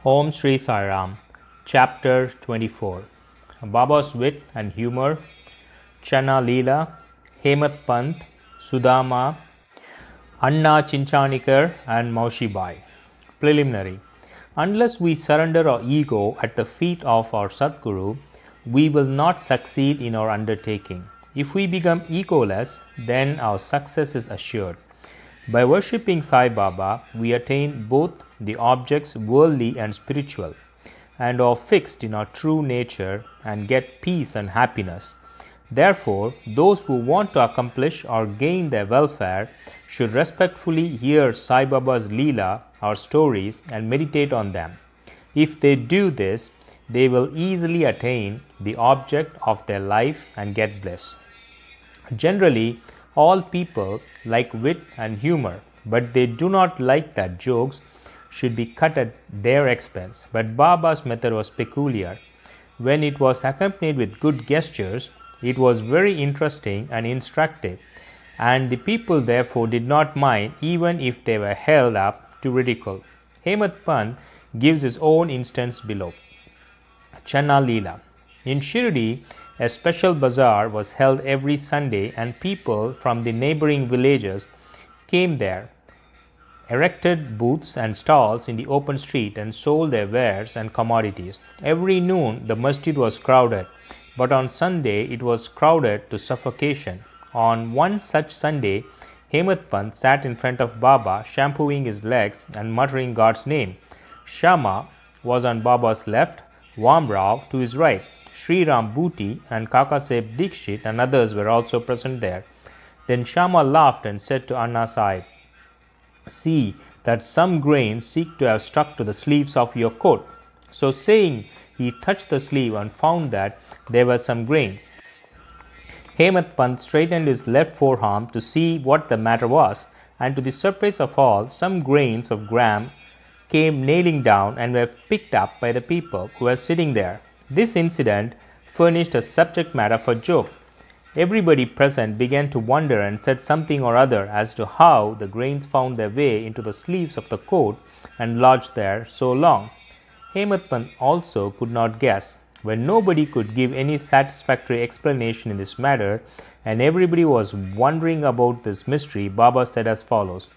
Om Shri Sai Ram, Chapter 24. Baba's Wit and Humour, Chana, Leela, Hemadpant, Sudama, Anna, Chichanikar and Maushibai. Preliminary. Unless we surrender our ego at the feet of our Sadguru, we will not succeed in our undertaking. If we become egoless, then our success is assured. By worshipping Saibaba, we attain both the objects worldly and spiritual, and are fixed in our true nature and get peace and happiness. Therefore, those who want to accomplish or gain their welfare should respectfully hear Saibaba's Leela or stories and meditate on them. If they do this, they will easily attain the object of their life and get bliss. Generally, all people like wit and humor, but they do not like that jokes should be cut at their expense. But Baba's method was peculiar. When it was accompanied with good gestures, it was very interesting and instructive, and the people therefore did not mind even if they were held up to ridicule. Hemadpant gives his own instance below. Chana Leela. In Shirdi, a special bazaar was held every Sunday, and people from the neighboring villages came there, erected booths and stalls in the open street, and sold their wares and commodities. Every noon the masjid was crowded, but on Sunday it was crowded to suffocation. On one such Sunday, Hemadpant sat in front of Baba, shampooing his legs and muttering God's name. Shama was on Baba's left, Vamrao to his right. Shri Ram Booty and Kakaseb Dikshit and others were also present there. Then Shama laughed and said to Anna Sahib, "See that some grains seek to have stuck to the sleeves of your coat." So saying, he touched the sleeve and found that there were some grains. Hemadpant straightened his left forearm to see what the matter was, and to the surprise of all, some grains of gram came nailing down and were picked up by the people who were sitting there. This incident furnished a subject matter for joke. Everybody present began to wonder and said something or other as to how the grains found their way into the sleeves of the coat and lodged there so long. Hemadpant also could not guess. When nobody could give any satisfactory explanation in this matter, and everybody was wondering about this mystery, Baba said as follows: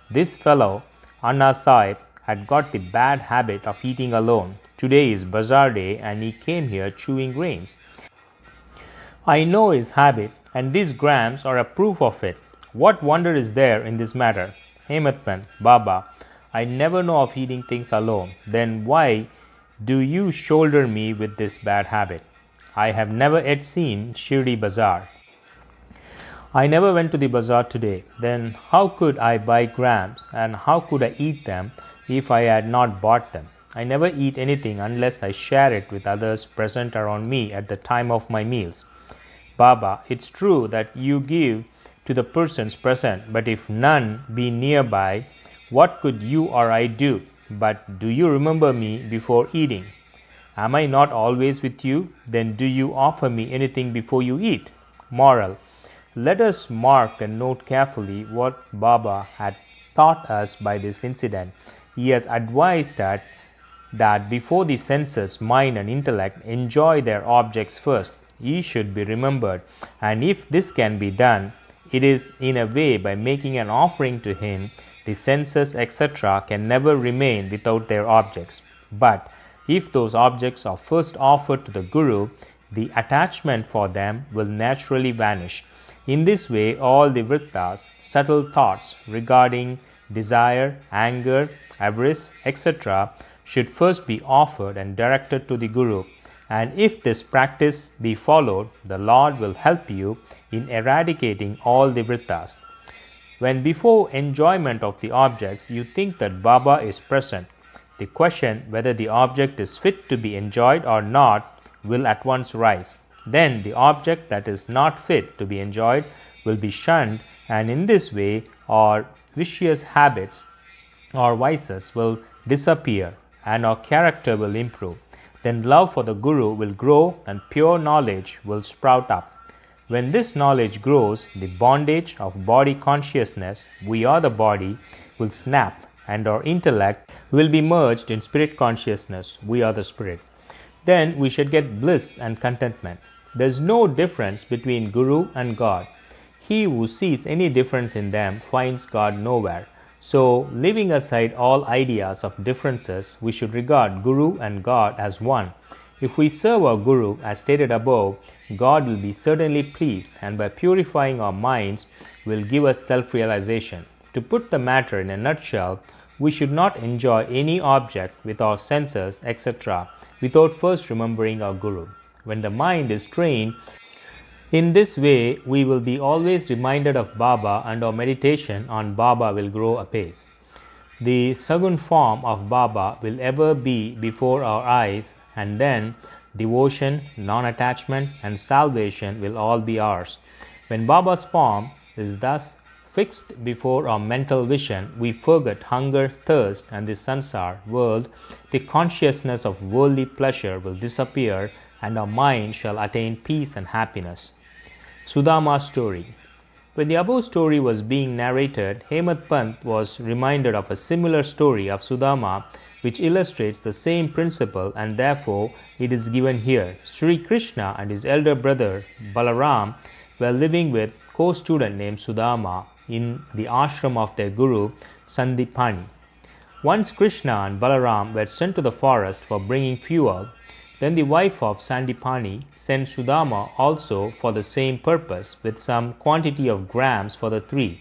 "This fellow, Anna Sahib, had got the bad habit of eating alone. Today is bazaar day and he came here chewing grains. I know his habit, and these grams are a proof of it. What wonder is there in this matter?" Hemadpant: "Baba, I never know of eating things alone. Then why do you shoulder me with this bad habit? I have never yet seen Shirdi Bazaar. I never went to the bazaar today. Then how could I buy grams, and how could I eat them if I had not bought them? I never eat anything unless I share it with others present around me at the time of my meals. Baba, it's true that you give to the persons present, but if none be nearby, what could you or I do? But do you remember me before eating? Am I not always with you? Then do you offer me anything before you eat?" Moral. Let us mark and note carefully what Baba had taught us by this incident. He has advised that before the senses, mind and intellect enjoy their objects first, he should be remembered, and if this can be done, it is in a way by making an offering to him. The senses, etc., can never remain without their objects. But if those objects are first offered to the Guru, the attachment for them will naturally vanish. In this way, all the vrittas, subtle thoughts regarding desire, anger, avarice, etc., should first be offered and directed to the Guru. And if this practice be followed, the Lord will help you in eradicating all the vrittas. When before enjoyment of the objects you think that Baba is present, the question whether the object is fit to be enjoyed or not will at once rise. Then the object that is not fit to be enjoyed will be shunned, and in this way our vicious habits or vices will disappear and our character will improve. Then love for the Guru will grow and pure knowledge will sprout up. When this knowledge grows, the bondage of body consciousness, we are the body, will snap, and our intellect will be merged in spirit consciousness. We are the spirit. Then we should get bliss and contentment. There is no difference between Guru and God. He who sees any difference in them finds God nowhere. So, leaving aside all ideas of differences, we should regard Guru and God as one. If we serve our Guru as stated above, God will be certainly pleased, and by purifying our minds will give us self-realization. To put the matter in a nutshell, we should not enjoy any object with our senses, etc., without first remembering our Guru. When the mind is trained in this way, we will be always reminded of Baba, and our meditation on Baba will grow apace. The Sagun form of Baba will ever be before our eyes, and then devotion, non-attachment, and salvation will all be ours. When Baba's form is thus fixed before our mental vision, we forget hunger, thirst, and the sansar world. The consciousness of worldly pleasure will disappear, and our mind shall attain peace and happiness. Sudama's story. When the above story was being narrated, Hemadpant was reminded of a similar story of Sudama, which illustrates the same principle, and therefore it is given here. Sri Krishna and his elder brother Balaram were living with co-student named Sudama in the ashram of their guru Sandipani. Once Krishna and Balaram were sent to the forest for bringing fuel. Then the wife of Sandipani sent Sudama also for the same purpose, with some quantity of grams for the three.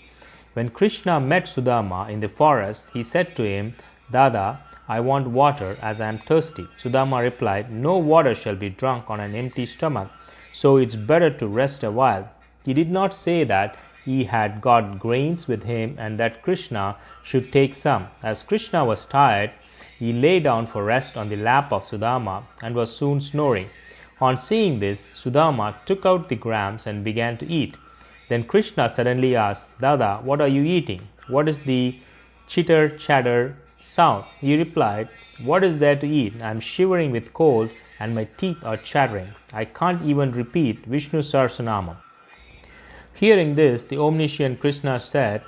When Krishna met Sudama in the forest, he said to him, "Dada, I want water, as I am thirsty." Sudama replied, "No water shall be drunk on an empty stomach, so it's better to rest a while." He did not say that he had got grains with him and that Krishna should take some. As Krishna was tired, he lay down for rest on the lap of Sudama and was soon snoring. On seeing this, Sudama took out the grams and began to eat. Then Krishna suddenly asked, "Dada, what are you eating? What is the chitter-chatter sound?" He replied, "What is there to eat? I am shivering with cold and my teeth are chattering. I can't even repeat Vishnu Sahasranamam." Hearing this, the omniscient Krishna said,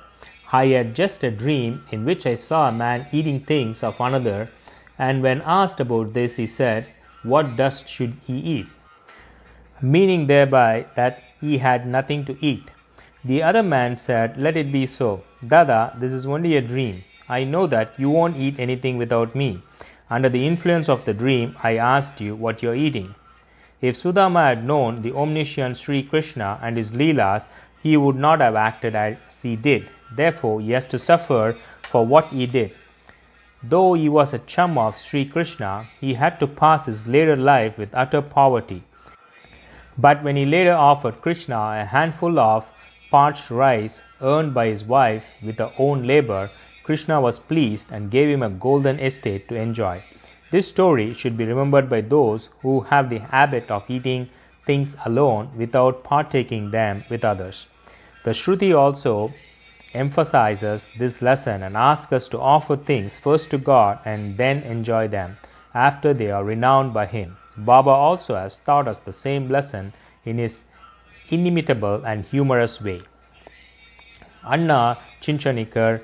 "I had just a dream in which I saw a man eating things of another, and when asked about this, he said, 'What dust should he eat?' meaning thereby that he had nothing to eat. The other man said, 'Let it be so. Dada, this is only a dream. I know that you won't eat anything without me. Under the influence of the dream, I asked you what you are eating.' If Sudama had known the omniscient Sri Krishna and his Leelas, he would not have acted as he did. Therefore, he has to suffer for what he did. Though he was a chum of Sri Krishna, he had to pass his later life with utter poverty. But when he later offered Krishna a handful of parched rice earned by his wife with her own labor, Krishna was pleased and gave him a golden estate to enjoy. This story should be remembered by those who have the habit of eating things alone without partaking them with others. The Shruti also emphasizes this lesson and asks us to offer things first to God and then enjoy them after they are renowned by Him. Baba also has taught us the same lesson in his inimitable and humorous way. Anna Chichanikar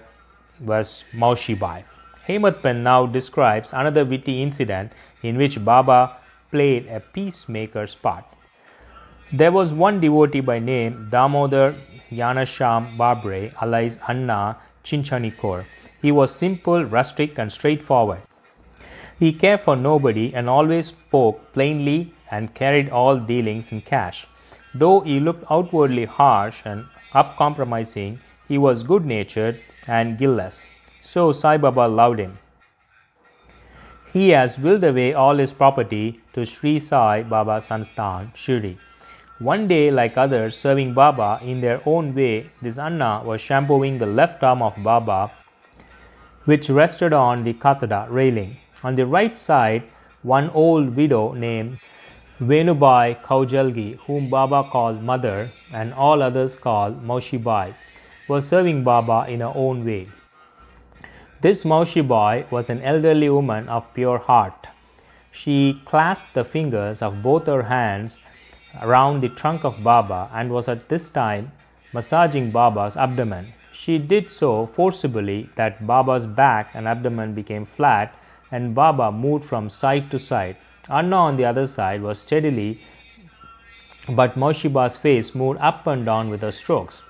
was Maushibai. Hemadpant now describes another witty incident in which Baba played a peacemaker's part. There was one devotee by name Damodar Yanasham Babre, alias Anna Chichanikar. He was simple, rustic, and straightforward. He cared for nobody and always spoke plainly and carried all dealings in cash. Though he looked outwardly harsh and uncompromising, he was good-natured and guileless. So Saibaba loved him. He has willed away all his property to Shri Sai Baba Sansthan, Shirdi. One day, like others serving Baba in their own way, this Anna was shampooing the left arm of Baba, which rested on the katada railing. On the right side, one old widow named Venubai Kaujalgi, whom Baba called Mother and all others called Maushibai, was serving Baba in her own way. This Maushibai was an elderly woman of pure heart. She clasped the fingers of both her hands around the trunk of Baba and was at this time massaging Baba's abdomen. She did so forcibly that Baba's back and abdomen became flat and Baba moved from side to side. Anna on the other side was steadily, but Maushibai's face moved up and down with her strokes.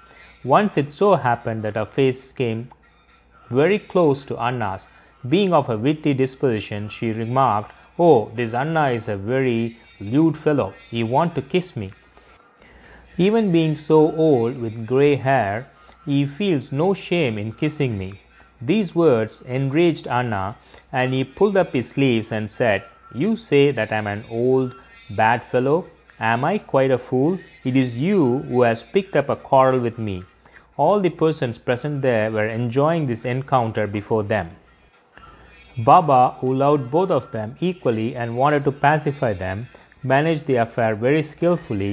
Once it so happened that her face came very close to Anna's. Being of a witty disposition, she remarked, "Oh, this Anna is a very lewd fellow. He wants to kiss me. Even being so old with grey hair, he feels no shame in kissing me." These words enraged Anna, and he pulled up his sleeves and said, "You say that I am an old, bad fellow? Am I quite a fool? It is you who has picked up a quarrel with me." All the persons present there were enjoying this encounter before them. Baba, who loved both of them equally and wanted to pacify them, managed the affair very skillfully.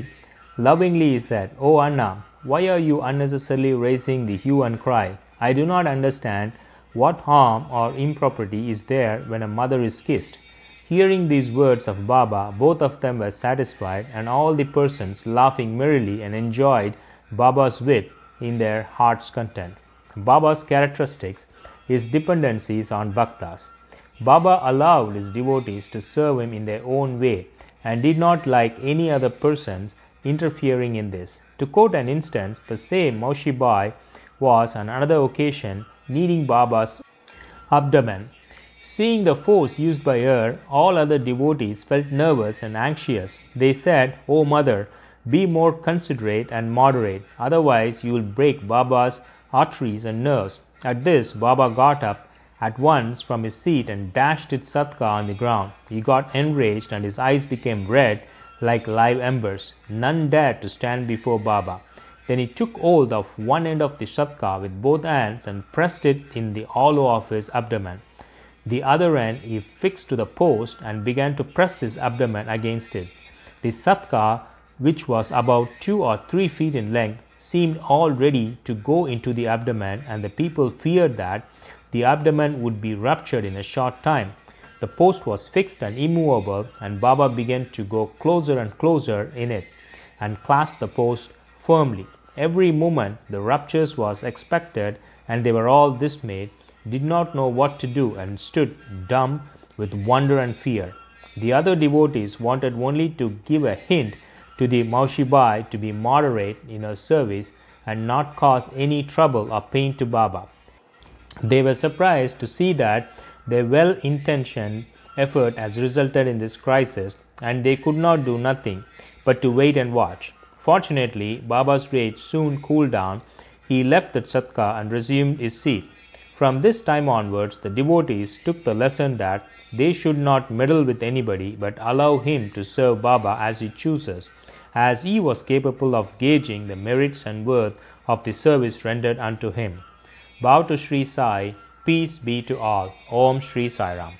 Lovingly he said, "Oh Anna, why are you unnecessarily raising the hue and cry? I do not understand what harm or impropriety is there when a mother is kissed." Hearing these words of Baba, both of them were satisfied, and all the persons laughing merrily and enjoyed Baba's wit in their heart's content. Baba's characteristics, his dependencies on bhaktas. Baba allowed his devotees to serve him in their own way and did not like any other persons interfering in this. To quote an instance, the same Maushibai was on another occasion kneading Baba's abdomen. Seeing the force used by her, all other devotees felt nervous and anxious. They said, "Oh mother, be more considerate and moderate, otherwise you will break Baba's arteries and nerves." At this, Baba got up at once from his seat and dashed his satka on the ground. He got enraged and his eyes became red like live embers. None dared to stand before Baba. Then he took hold of one end of the satka with both hands and pressed it in the hollow of his abdomen. The other end he fixed to the post and began to press his abdomen against it. The satka, which was about 2 or 3 feet in length, seemed all ready to go into the abdomen, and the people feared that the abdomen would be ruptured in a short time. The post was fixed and immovable, and Baba began to go closer and closer in it and clasped the post firmly. Every moment the ruptures was expected, and they were all dismayed, did not know what to do, and stood dumb with wonder and fear. The other devotees wanted only to give a hint to the Maushibai to be moderate in her service and not cause any trouble or pain to Baba. They were surprised to see that their well-intentioned effort has resulted in this crisis, and they could not do nothing but to wait and watch. Fortunately, Baba's rage soon cooled down. He left the satka and resumed his seat. From this time onwards, the devotees took the lesson that they should not meddle with anybody but allow him to serve Baba as he chooses, as he was capable of gauging the merits and worth of the service rendered unto him. Bow to Shri Sai, peace be to all. Om Shri Sai Ram.